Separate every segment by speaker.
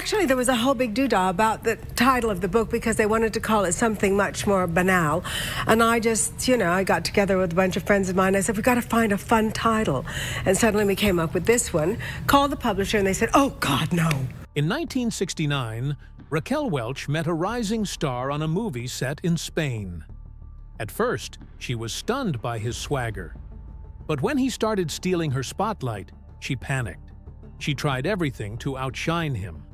Speaker 1: actually, there was a whole big doodah about the title of the book because they wanted to call it something much more banal. And I just, I got together with a bunch of friends of mine. I said, we've got to find a fun title. And suddenly we came up with this one, called the publisher, and they said, oh, God, no.
Speaker 2: In 1969, Raquel Welch met a rising star on a movie set in Spain. At first, she was stunned by his swagger. But when he started stealing her spotlight, she panicked. She tried everything to outshine him.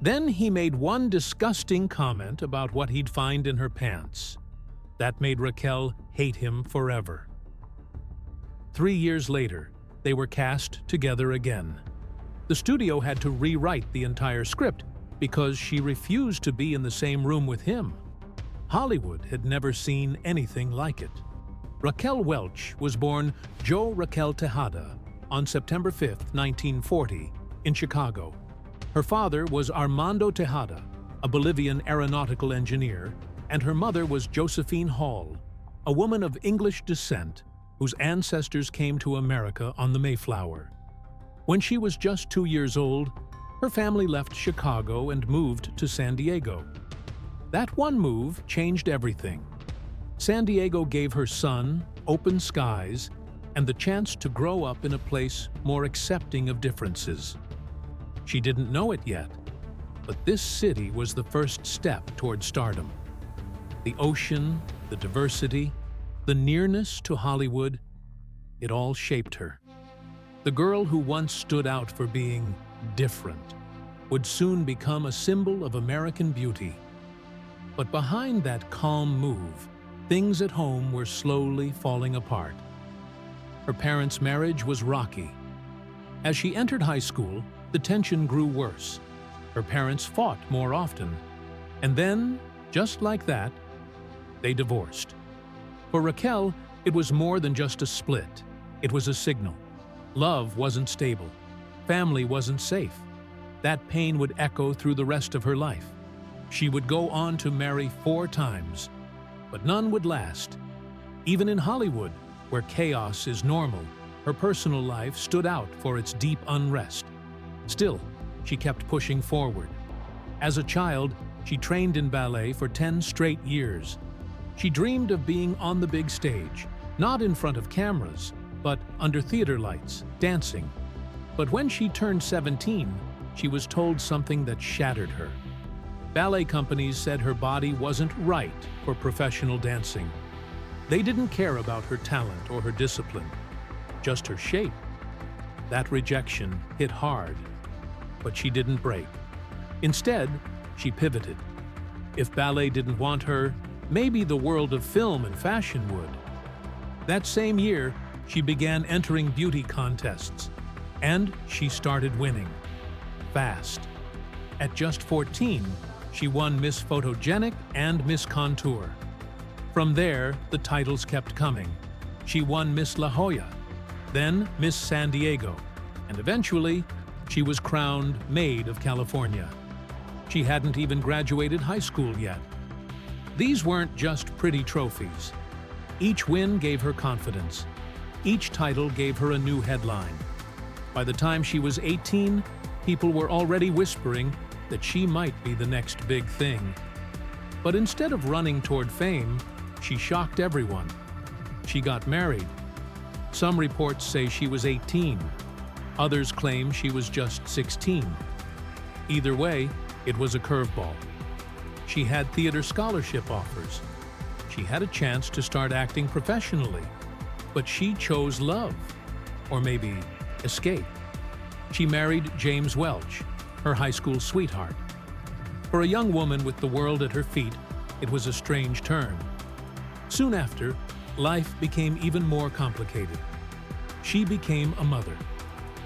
Speaker 2: Then he made one disgusting comment about what he'd find in her pants. That made Raquel hate him forever. 3 years later, they were cast together again. The studio had to rewrite the entire script because she refused to be in the same room with him. Hollywood had never seen anything like it. Raquel Welch was born Jo Raquel Tejada on September 5, 1940, in Chicago. Her father was Armando Tejada, a Bolivian aeronautical engineer, and her mother was Josephine Hall, a woman of English descent whose ancestors came to America on the Mayflower. When she was just 2 years old, her family left Chicago and moved to San Diego. That one move changed everything. San Diego gave her sun, open skies, and the chance to grow up in a place more accepting of differences. She didn't know it yet, but this city was the first step toward stardom. The ocean, the diversity, the nearness to Hollywood, it all shaped her. The girl who once stood out for being different would soon become a symbol of American beauty. But behind that calm move, things at home were slowly falling apart. Her parents' marriage was rocky. As she entered high school, the tension grew worse. Her parents fought more often. And then, just like that, they divorced. For Raquel, it was more than just a split. It was a signal. Love wasn't stable. Family wasn't safe. That pain would echo through the rest of her life. She would go on to marry 4 times, but none would last. Even in Hollywood, where chaos is normal, her personal life stood out for its deep unrest. Still, she kept pushing forward. As a child, she trained in ballet for 10 straight years. She dreamed of being on the big stage, not in front of cameras, but under theater lights, dancing. But when she turned 17, she was told something that shattered her. Ballet companies said her body wasn't right for professional dancing. They didn't care about her talent or her discipline, just her shape. That rejection hit hard, but she didn't break. Instead, she pivoted. If ballet didn't want her, maybe the world of film and fashion would. That same year, she began entering beauty contests, and she started winning. Fast. At just 14, she won Miss Photogenic and Miss Contour. From there, the titles kept coming. She won Miss La Jolla, then Miss San Diego, and eventually, she was crowned Maid of California. She hadn't even graduated high school yet. These weren't just pretty trophies. Each win gave her confidence. Each title gave her a new headline. By the time she was 18, people were already whispering that she might be the next big thing. But instead of running toward fame, she shocked everyone. She got married. Some reports say she was 18. Others claim she was just 16. Either way, it was a curveball. She had theater scholarship offers. She had a chance to start acting professionally. But she chose love, or maybe escape. She married James Welch, her high school sweetheart. For a young woman with the world at her feet, it was a strange turn. Soon after, life became even more complicated. She became a mother.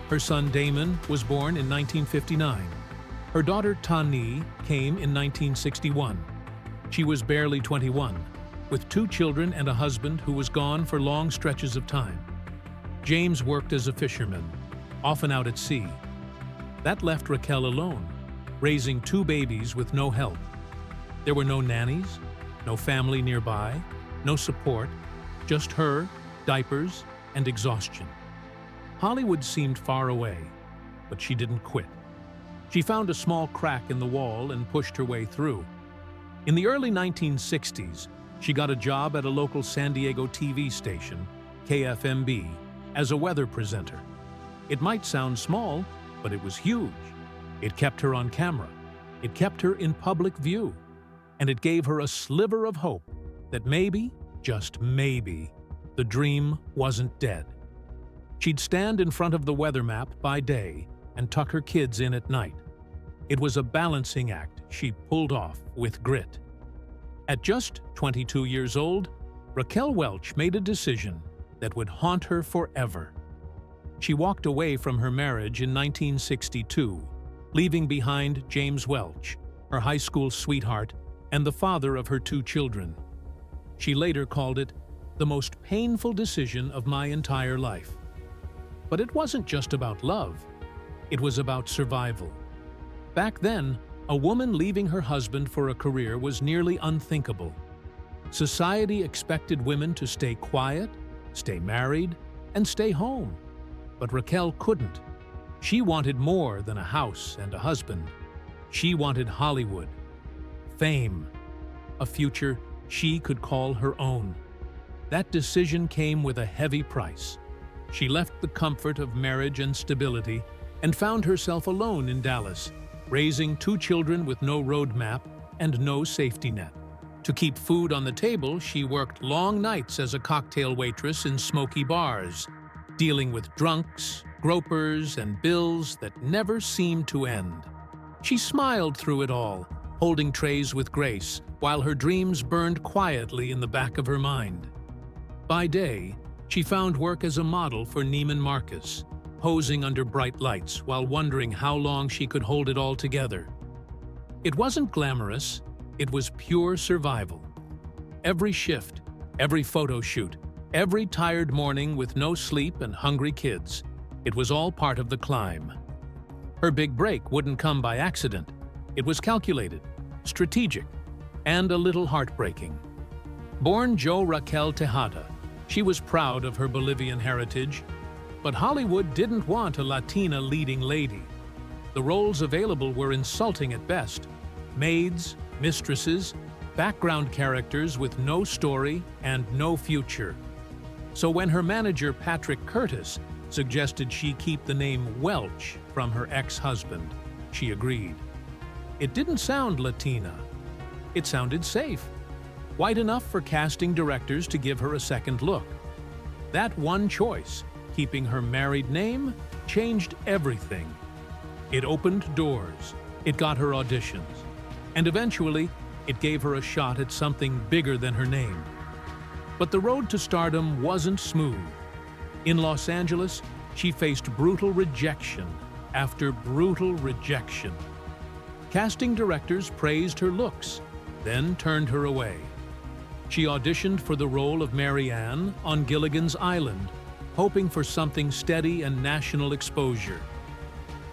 Speaker 2: Her son Damon was born in 1959. Her daughter Tani came in 1961. She was barely 21, with 2 children and a husband who was gone for long stretches of time. James worked as a fisherman, often out at sea. That left Raquel alone, raising 2 babies with no help. There were no nannies, no family nearby, no support, just her, diapers, and exhaustion. Hollywood seemed far away, but she didn't quit. She found a small crack in the wall and pushed her way through. In the early 1960s, she got a job at a local San Diego TV station, KFMB, as a weather presenter. It might sound small, but it was huge. It kept her on camera. It kept her in public view. And it gave her a sliver of hope that maybe, just maybe, the dream wasn't dead. She'd stand in front of the weather map by day and tuck her kids in at night. It was a balancing act she pulled off with grit. At just 22 years old, Raquel Welch made a decision that would haunt her forever. She walked away from her marriage in 1962, leaving behind James Welch, her high school sweetheart, and the father of her 2 children. She later called it the most painful decision of my entire life. But it wasn't just about love. It was about survival. Back then, a woman leaving her husband for a career was nearly unthinkable. Society expected women to stay quiet, stay married, and stay home. But Raquel couldn't. She wanted more than a house and a husband. She wanted Hollywood, fame, a future she could call her own. That decision came with a heavy price. She left the comfort of marriage and stability and found herself alone in Dallas, raising 2 children with no roadmap and no safety net. To keep food on the table, she worked long nights as a cocktail waitress in smoky bars, dealing with drunks, gropers, and bills that never seemed to end. She smiled through it all, holding trays with grace, while her dreams burned quietly in the back of her mind. By day, she found work as a model for Neiman Marcus, posing under bright lights while wondering how long she could hold it all together. It wasn't glamorous, it was pure survival. Every shift, every photo shoot, every tired morning with no sleep and hungry kids, it was all part of the climb. Her big break wouldn't come by accident. It was calculated, strategic, and a little heartbreaking. Born Jo Raquel Tejada, she was proud of her Bolivian heritage, but Hollywood didn't want a Latina leading lady. The roles available were insulting at best: maids, mistresses, background characters with no story and no future. So when her manager Patrick Curtis suggested she keep the name Welch from her ex-husband, she agreed. It didn't sound Latina. It sounded safe. White enough for casting directors to give her a second look. That one choice, keeping her married name, changed everything. It opened doors. It got her auditions. And eventually, it gave her a shot at something bigger than her name. But the road to stardom wasn't smooth. In Los Angeles, she faced brutal rejection after brutal rejection. Casting directors praised her looks, then turned her away. She auditioned for the role of Mary Ann on Gilligan's Island, hoping for something steady and national exposure.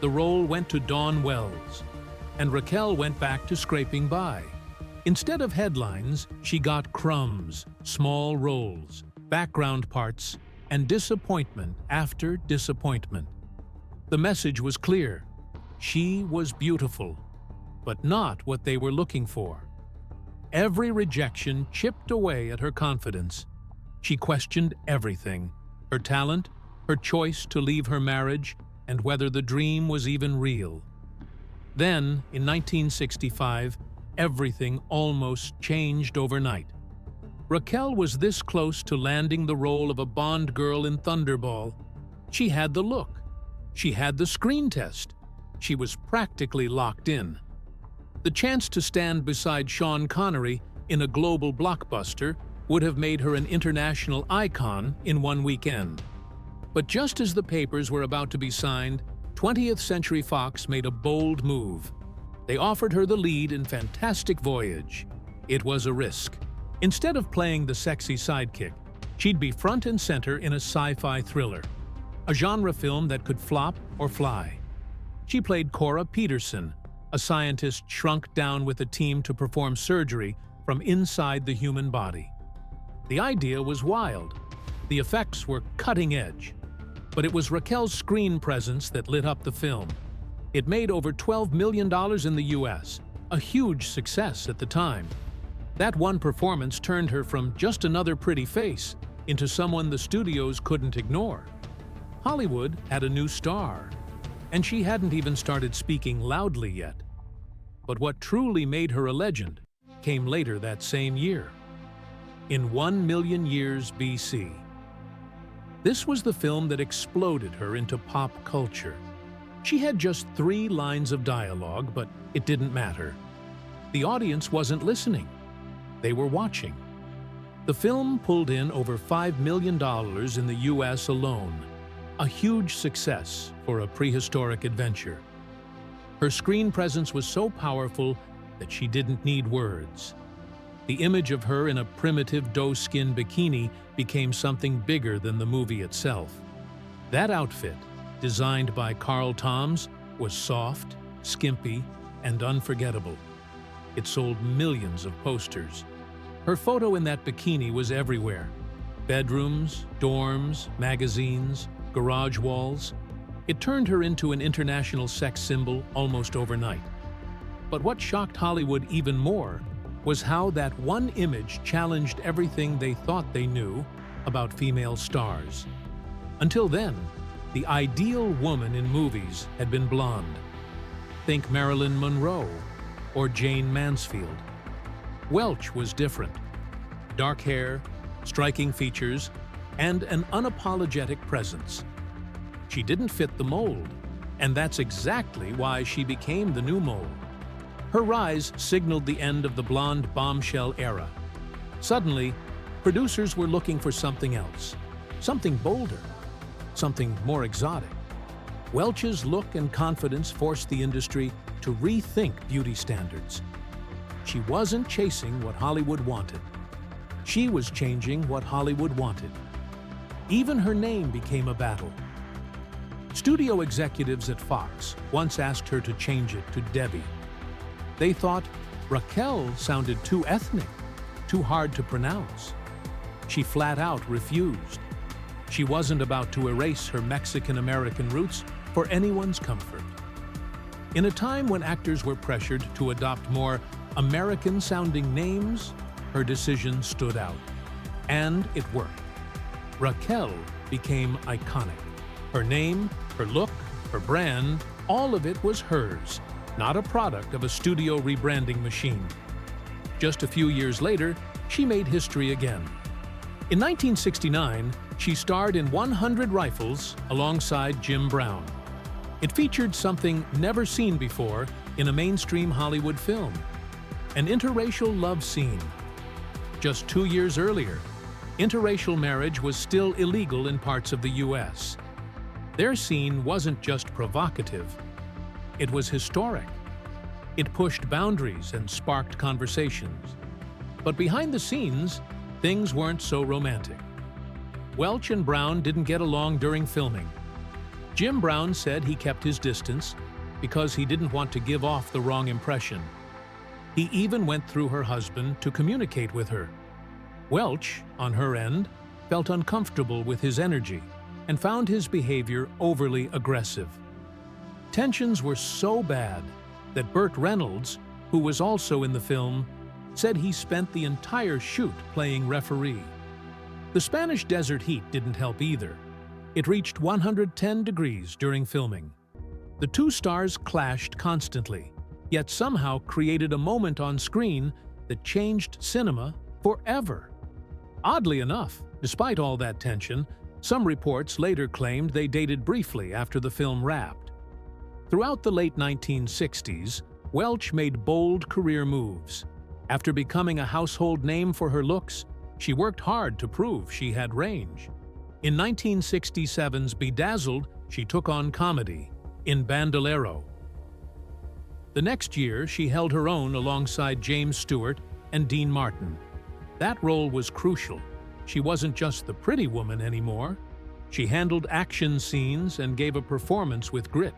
Speaker 2: The role went to Dawn Wells, and Raquel went back to scraping by. Instead of headlines, she got crumbs, small roles, background parts, and disappointment after disappointment. The message was clear. She was beautiful, but not what they were looking for. Every rejection chipped away at her confidence. She questioned everything: her talent, her choice to leave her marriage, and whether the dream was even real. Then, in 1965, everything almost changed overnight. Raquel was this close to landing the role of a Bond girl in Thunderball. She had the look. She had the screen test. She was practically locked in. The chance to stand beside Sean Connery in a global blockbuster would have made her an international icon in one weekend. But just as the papers were about to be signed, 20th Century Fox made a bold move. They offered her the lead in Fantastic Voyage. It was a risk. Instead of playing the sexy sidekick, she'd be front and center in a sci-fi thriller, a genre film that could flop or fly. She played Cora Peterson, a scientist shrunk down with a team to perform surgery from inside the human body. The idea was wild. The effects were cutting edge. But it was Raquel's screen presence that lit up the film. It made over $12 million in the US, a huge success at the time. That one performance turned her from just another pretty face into someone the studios couldn't ignore. Hollywood had a new star, and she hadn't even started speaking loudly yet. But what truly made her a legend came later that same year, in 1,000,000 years BC. This was the film that exploded her into pop culture. She had just 3 lines of dialogue, but it didn't matter. The audience wasn't listening. They were watching. The film pulled in over $5 million in the US alone, a huge success for a prehistoric adventure. Her screen presence was so powerful that she didn't need words. The image of her in a primitive doe-skin bikini became something bigger than the movie itself. That outfit, designed by Carl Toms, was soft, skimpy, and unforgettable. It sold millions of posters. Her photo in that bikini was everywhere. Bedrooms, dorms, magazines, garage walls. It turned her into an international sex symbol almost overnight. But what shocked Hollywood even more was how that one image challenged everything they thought they knew about female stars. Until then, the ideal woman in movies had been blonde. Think Marilyn Monroe or Jane Mansfield. Welch was different. Dark hair, striking features, and an unapologetic presence. She didn't fit the mold, and that's exactly why she became the new mold. Her rise signaled the end of the blonde bombshell era. Suddenly, producers were looking for something else, something bolder, something more exotic. Welch's look and confidence forced the industry to rethink beauty standards. She wasn't chasing what Hollywood wanted. She was changing what Hollywood wanted. Even her name became a battle. Studio executives at Fox once asked her to change it to Debbie. They thought Raquel sounded too ethnic, too hard to pronounce. She flat out refused. She wasn't about to erase her Mexican-American roots for anyone's comfort. In a time when actors were pressured to adopt more American-sounding names, her decision stood out. And it worked. Raquel became iconic. Her name, her look, her brand, all of it was hers, not a product of a studio rebranding machine. Just a few years later, she made history again. In 1969, she starred in 100 Rifles alongside Jim Brown. It featured something never seen before in a mainstream Hollywood film, an interracial love scene. Just 2 years earlier, interracial marriage was still illegal in parts of the US. Their scene wasn't just provocative, it was historic. It pushed boundaries and sparked conversations. But behind the scenes, things weren't so romantic. Welch and Brown didn't get along during filming. Jim Brown said he kept his distance because he didn't want to give off the wrong impression. He even went through her husband to communicate with her. Welch, on her end, felt uncomfortable with his energy and found his behavior overly aggressive. Tensions were so bad that Reynolds, who was also in the film, said he spent the entire shoot playing referee. The Spanish desert heat didn't help either. It reached 110 degrees during filming. The two stars clashed constantly, yet somehow created a moment on screen that changed cinema forever. Oddly enough, despite all that tension, some reports later claimed they dated briefly after the film wrapped. Throughout the late 1960s, Welch made bold career moves. After becoming a household name for her looks, she worked hard to prove she had range. In 1967's Bedazzled, she took on comedy in Bandolero. The next year, she held her own alongside James Stewart and Dean Martin. That role was crucial. She wasn't just the pretty woman anymore. She handled action scenes and gave a performance with grit,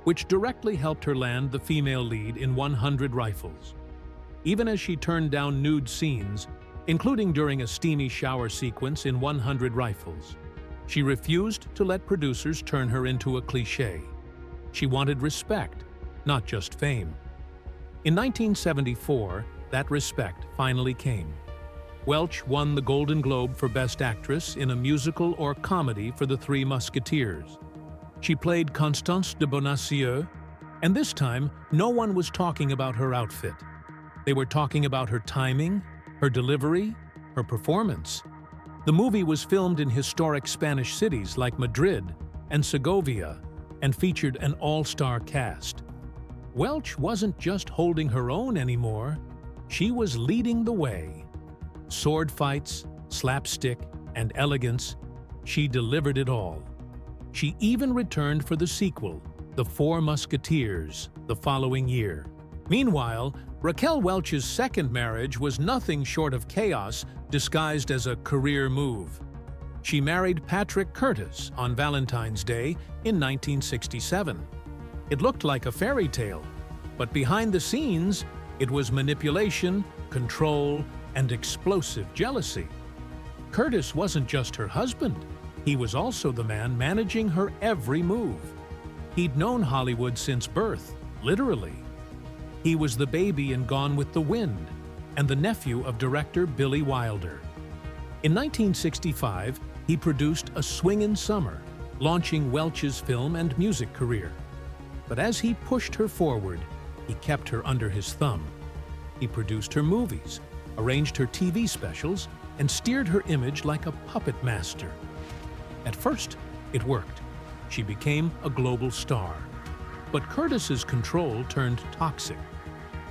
Speaker 2: which directly helped her land the female lead in 100 Rifles. Even as she turned down nude scenes, including during a steamy shower sequence in 100 Rifles, she refused to let producers turn her into a cliché. She wanted respect, not just fame. In 1974, that respect finally came. Welch won the Golden Globe for Best Actress in a musical or comedy for The Three Musketeers. She played Constance de Bonacieux, and this time, no one was talking about her outfit. They were talking about her timing, her delivery, her performance. The movie was filmed in historic Spanish cities like Madrid and Segovia and featured an all-star cast. Welch wasn't just holding her own anymore, she was leading the way. Sword fights, slapstick, and elegance, she delivered it all. She even returned for the sequel, The Four Musketeers, the following year. Meanwhile, Raquel Welch's second marriage was nothing short of chaos disguised as a career move. She married Patrick Curtis on Valentine's Day in 1967. It looked like a fairy tale, but behind the scenes, it was manipulation, control, and explosive jealousy. Curtis wasn't just her husband, he was also the man managing her every move. He'd known Hollywood since birth, literally. He was the baby in Gone with the Wind and the nephew of director Billy Wilder. In 1965, he produced A Swingin' Summer, launching Welch's film and music career. But as he pushed her forward, he kept her under his thumb. He produced her movies, arranged her TV specials, and steered her image like a puppet master. At first, it worked. She became a global star. But Curtis's control turned toxic.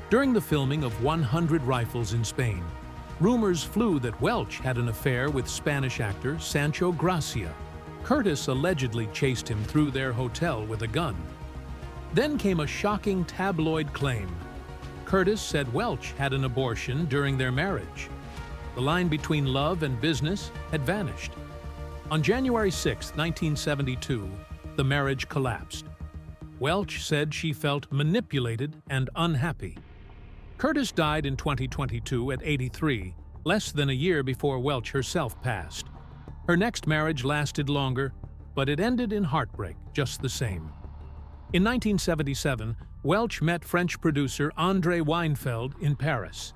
Speaker 2: During the filming of 100 Rifles in Spain, rumors flew that Welch had an affair with Spanish actor Sancho Gracia. Curtis allegedly chased him through their hotel with a gun. Then came a shocking tabloid claim. Curtis said Welch had an abortion during their marriage. The line between love and business had vanished. On January 6, 1972, the marriage collapsed. Welch said she felt manipulated and unhappy. Curtis died in 2022 at 83, less than a year before Welch herself passed. Her next marriage lasted longer, but it ended in heartbreak just the same. In 1977, Welch met French producer André Weinfeld in Paris.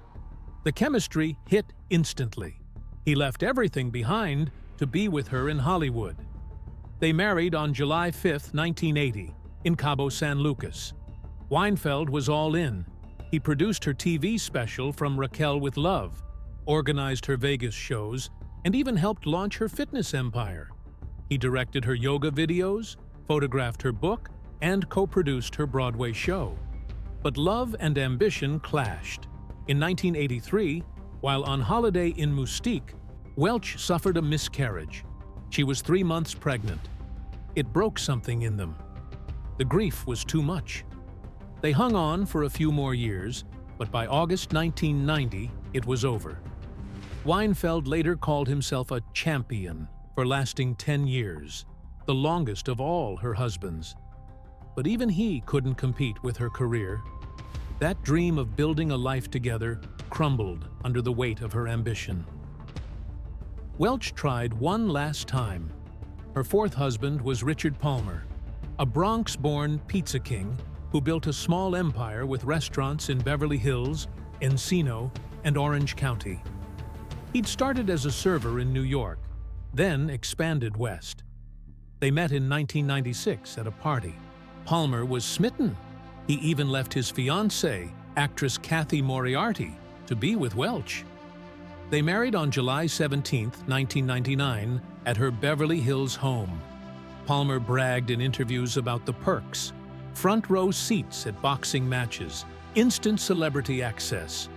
Speaker 2: The chemistry hit instantly. He left everything behind to be with her in Hollywood. They married on July 5, 1980, in Cabo San Lucas. Weinfeld was all in. He produced her TV special From Raquel with Love, organized her Vegas shows, and even helped launch her fitness empire. He directed her yoga videos, photographed her book, and co-produced her Broadway show. But love and ambition clashed. In 1983, while on holiday in Moustique, Welch suffered a miscarriage. She was 3 months pregnant. It broke something in them. The grief was too much. They hung on for a few more years, but by August 1990, it was over. Weinfeld later called himself a champion for lasting 10 years, the longest of all her husbands. But even he couldn't compete with her career. That dream of building a life together crumbled under the weight of her ambition. Welch tried one last time. Her fourth husband was Richard Palmer, a Bronx-born pizza king who built a small empire with restaurants in Beverly Hills, Encino, and Orange County. He'd started as a server in New York, then expanded west. They met in 1996 at a party. Palmer was smitten. He even left his fiancée, actress Kathy Moriarty, to be with Welch. They married on July 17, 1999, at her Beverly Hills home. Palmer bragged in interviews about the perks: front row seats at boxing matches, instant celebrity access.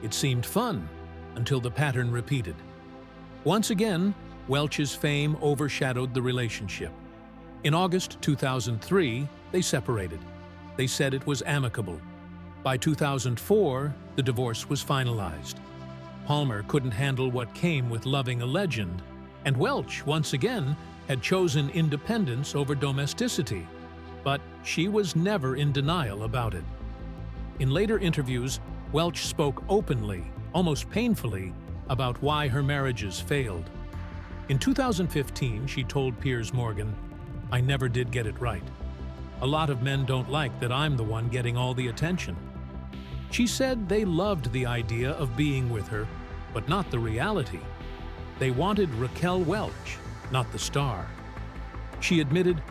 Speaker 2: It seemed fun until the pattern repeated. Once again, Welch's fame overshadowed the relationship. In August 2003, they separated. They said it was amicable. By 2004, the divorce was finalized. Palmer couldn't handle what came with loving a legend, and Welch, once again, had chosen independence over domesticity. But she was never in denial about it. In later interviews, Welch spoke openly, almost painfully, about why her marriages failed. In 2015, she told Piers Morgan, "I never did get it right." A lot of men don't like that I'm the one getting all the attention." She said they loved the idea of being with her, but not the reality. They wanted Raquel Welch, not the star. She admitted,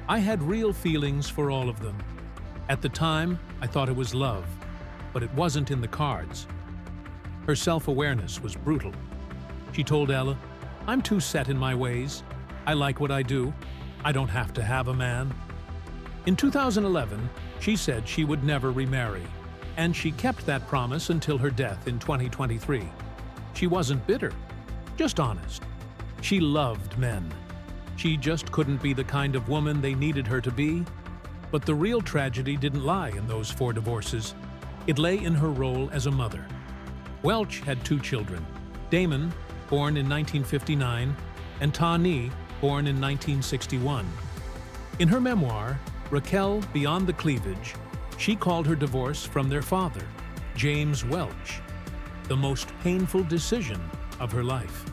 Speaker 2: "I had real feelings for all of them. At the time, I thought it was love, but it wasn't in the cards." Her self-awareness was brutal. She told Ella, "I'm too set in my ways. I like what I do. I don't have to have a man." In 2011, she said she would never remarry, and she kept that promise until her death in 2023. She wasn't bitter, just honest. She loved men. She just couldn't be the kind of woman they needed her to be. But the real tragedy didn't lie in those 4 divorces. It lay in her role as a mother. Welch had 2 children, Damon, born in 1959, and Tani, born in 1961. In her memoir, Raquel Beyond the Cleavage, she called her divorce from their father, James Welch, the most painful decision of her life.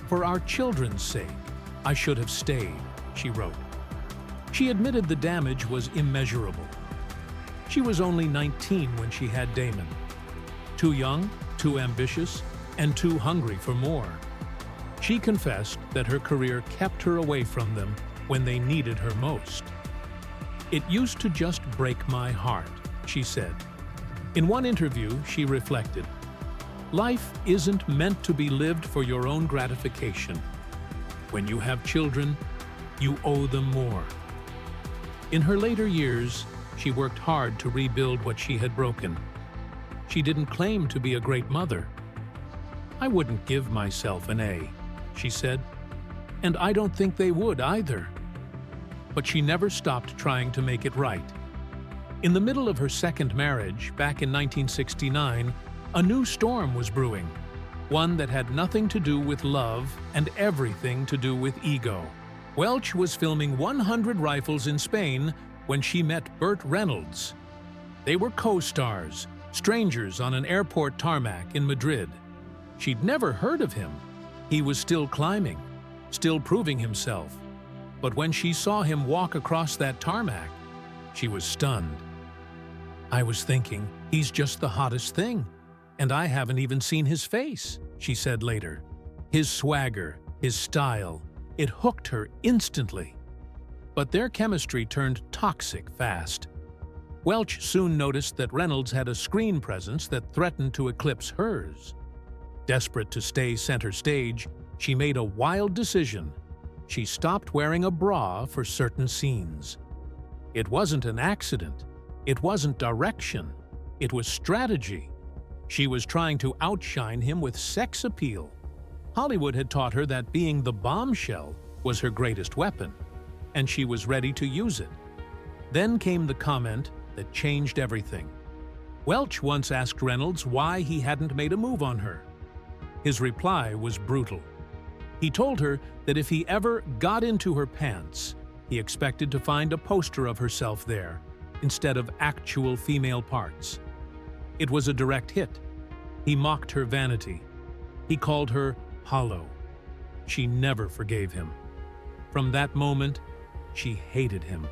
Speaker 2: "For our children's sake, I should have stayed," she wrote. She admitted the damage was immeasurable. She was only 19 when she had Damon. Too young, too ambitious, and too hungry for more. She confessed that her career kept her away from them when they needed her most. "It used to just break my heart," she said. In one interview, she reflected, "Life isn't meant to be lived for your own gratification. When you have children, you owe them more." In her later years, she worked hard to rebuild what she had broken. She didn't claim to be a great mother. "I wouldn't give myself an A," she said, "and I don't think they would either." But she never stopped trying to make it right. In the middle of her second marriage, back in 1969, a new storm was brewing, one that had nothing to do with love and everything to do with ego. Welch was filming 100 Rifles in Spain when she met Reynolds. They were co-stars, strangers on an airport tarmac in Madrid. She'd never heard of him. He was still climbing, still proving himself. But when she saw him walk across that tarmac, she was stunned. "I was thinking, he's just the hottest thing, and I haven't even seen his face," she said later. His swagger, his style, it hooked her instantly. But their chemistry turned toxic fast. Welch soon noticed that Reynolds had a screen presence that threatened to eclipse hers. Desperate to stay center stage, she made a wild decision. She stopped wearing a bra for certain scenes. It wasn't an accident. It wasn't direction. It was strategy. She was trying to outshine him with sex appeal. Hollywood had taught her that being the bombshell was her greatest weapon, and she was ready to use it. Then came the comment that changed everything. Welch once asked Reynolds why he hadn't made a move on her. His reply was brutal. He told her that if he ever got into her pants, he expected to find a poster of herself there, instead of actual female parts. It was a direct hit. He mocked her vanity. He called her hollow. She never forgave him. From that moment, she hated him.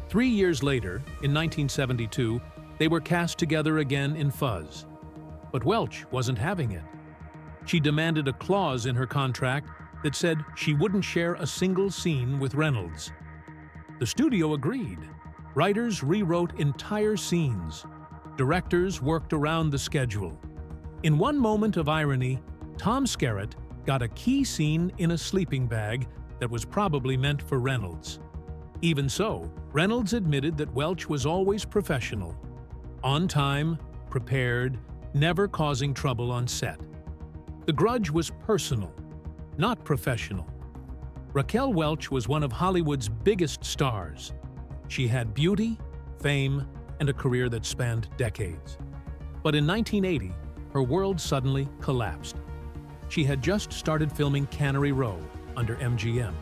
Speaker 2: 3 years later, in 1972, they were cast together again in Fuzz. But Welch wasn't having it. She demanded a clause in her contract that said she wouldn't share a single scene with Reynolds. The studio agreed. Writers rewrote entire scenes. Directors worked around the schedule. In one moment of irony, Tom Skerritt got a key scene in a sleeping bag that was probably meant for Reynolds. Even so, Reynolds admitted that Welch was always professional. On time, prepared, never causing trouble on set. The grudge was personal, not professional. Raquel Welch was one of Hollywood's biggest stars. She had beauty, fame, and a career that spanned decades. But in 1980, her world suddenly collapsed. She had just started filming Cannery Row under MGM.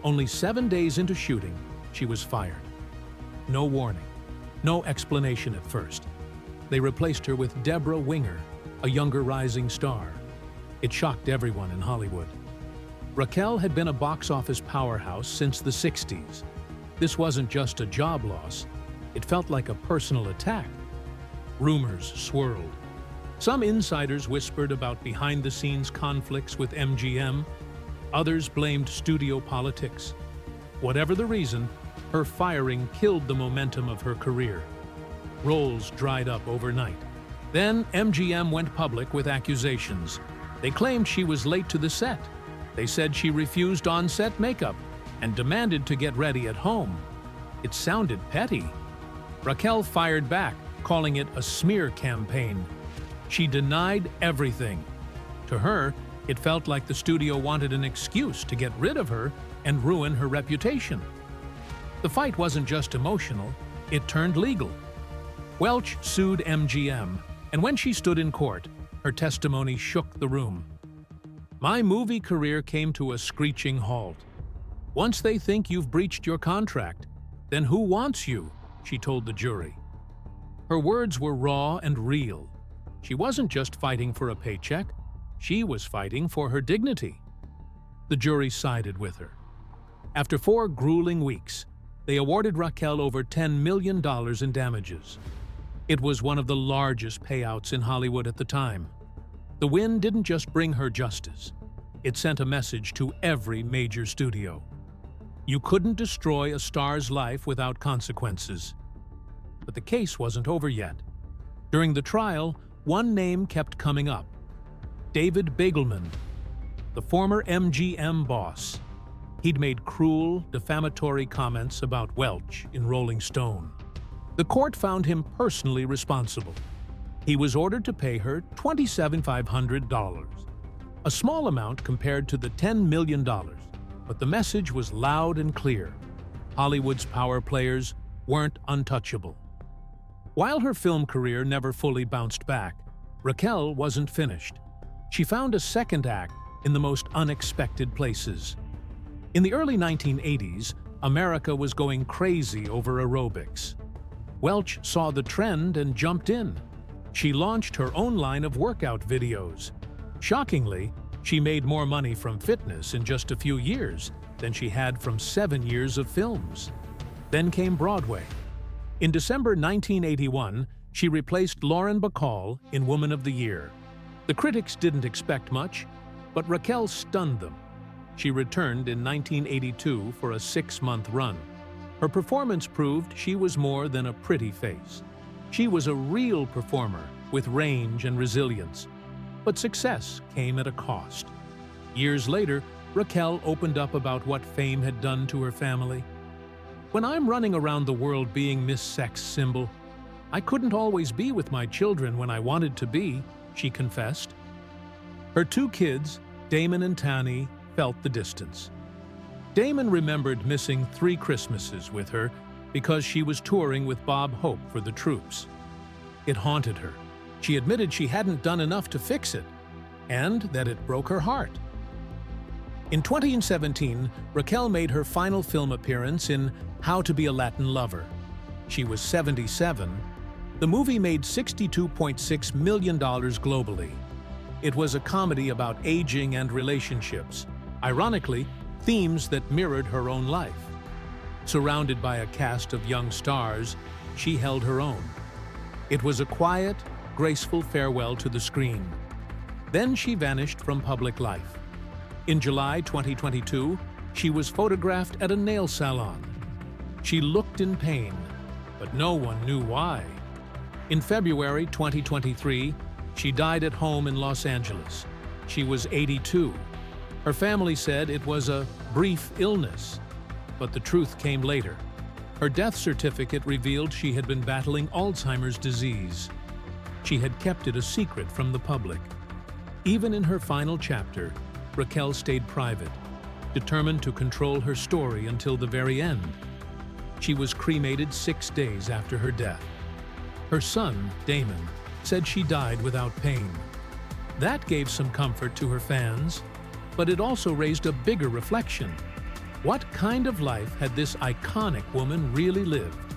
Speaker 2: Only 7 days into shooting, she was fired. No warning, no explanation at first. They replaced her with Deborah Winger, a younger rising star. It shocked everyone in Hollywood. Raquel had been a box office powerhouse since the 60s. This wasn't just a job loss. It felt like a personal attack. Rumors swirled. Some insiders whispered about behind-the-scenes conflicts with MGM. Others blamed studio politics. Whatever the reason, her firing killed the momentum of her career. Roles dried up overnight. Then MGM went public with accusations. They claimed she was late to the set. They said she refused on-set makeup and demanded to get ready at home. It sounded petty. Raquel fired back, calling it a smear campaign. She denied everything. To her, it felt like the studio wanted an excuse to get rid of her and ruin her reputation. The fight wasn't just emotional, it turned legal. Welch sued MGM, and when she stood in court, her testimony shook the room. "My movie career came to a screeching halt. Once they think you've breached your contract, then who wants you?" she told the jury. Her words were raw and real. She wasn't just fighting for a paycheck, she was fighting for her dignity. The jury sided with her. After 4 grueling weeks, they awarded Raquel over $10 million in damages. It was one of the largest payouts in Hollywood at the time. The win didn't just bring her justice. It sent a message to every major studio. You couldn't destroy a star's life without consequences. But the case wasn't over yet. During the trial, one name kept coming up: David Begelman, the former MGM boss. He'd made cruel, defamatory comments about Welch in Rolling Stone. The court found him personally responsible. He was ordered to pay her $2,700, a small amount compared to the $10 million, but the message was loud and clear. Hollywood's power players weren't untouchable. While her film career never fully bounced back, Raquel wasn't finished. She found a second act in the most unexpected places. In the early 1980s, America was going crazy over aerobics. Welch saw the trend and jumped in. She launched her own line of workout videos. Shockingly, she made more money from fitness in just a few years than she had from 7 years of films. Then came Broadway. In December 1981, she replaced Lauren Bacall in Woman of the Year. The critics didn't expect much, but Raquel stunned them. She returned in 1982 for a 6-month run. Her performance proved she was more than a pretty face. She was a real performer with range and resilience. But success came at a cost. Years later, Raquel opened up about what fame had done to her family. "When I'm running around the world being Miss Sex Symbol, I couldn't always be with my children when I wanted to be," she confessed. Her 2 kids, Damon and Tani, felt the distance. Damon remembered missing 3 Christmases with her because she was touring with Bob Hope for the troops. It haunted her. She admitted she hadn't done enough to fix it, and that it broke her heart. In 2017, Raquel made her final film appearance in How to Be a Latin Lover. She was 77. The movie made $62.6 million globally. It was a comedy about aging and relationships, ironically, themes that mirrored her own life. Surrounded by a cast of young stars, she held her own. It was a quiet, graceful farewell to the screen. Then she vanished from public life. In July 2022, she was photographed at a nail salon. She looked in pain, but no one knew why. In February 2023, she died at home in Los Angeles. She was 82. Her family said it was a brief illness, but the truth came later. Her death certificate revealed she had been battling Alzheimer's disease. She had kept it a secret from the public. Even in her final chapter, Raquel stayed private, determined to control her story until the very end. She was cremated 6 days after her death. Her son, Damon, said she died without pain. That gave some comfort to her fans, but it also raised a bigger reflection. What kind of life had this iconic woman really lived?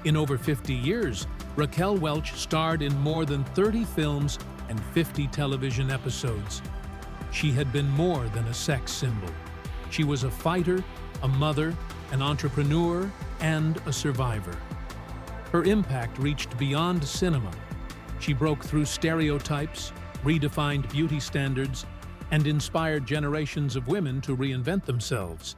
Speaker 2: In over 50 years, Raquel Welch starred in more than 30 films and 50 television episodes. She had been more than a sex symbol. She was a fighter, a mother, an entrepreneur, and a survivor. Her impact reached beyond cinema. She broke through stereotypes, redefined beauty standards, and inspired generations of women to reinvent themselves.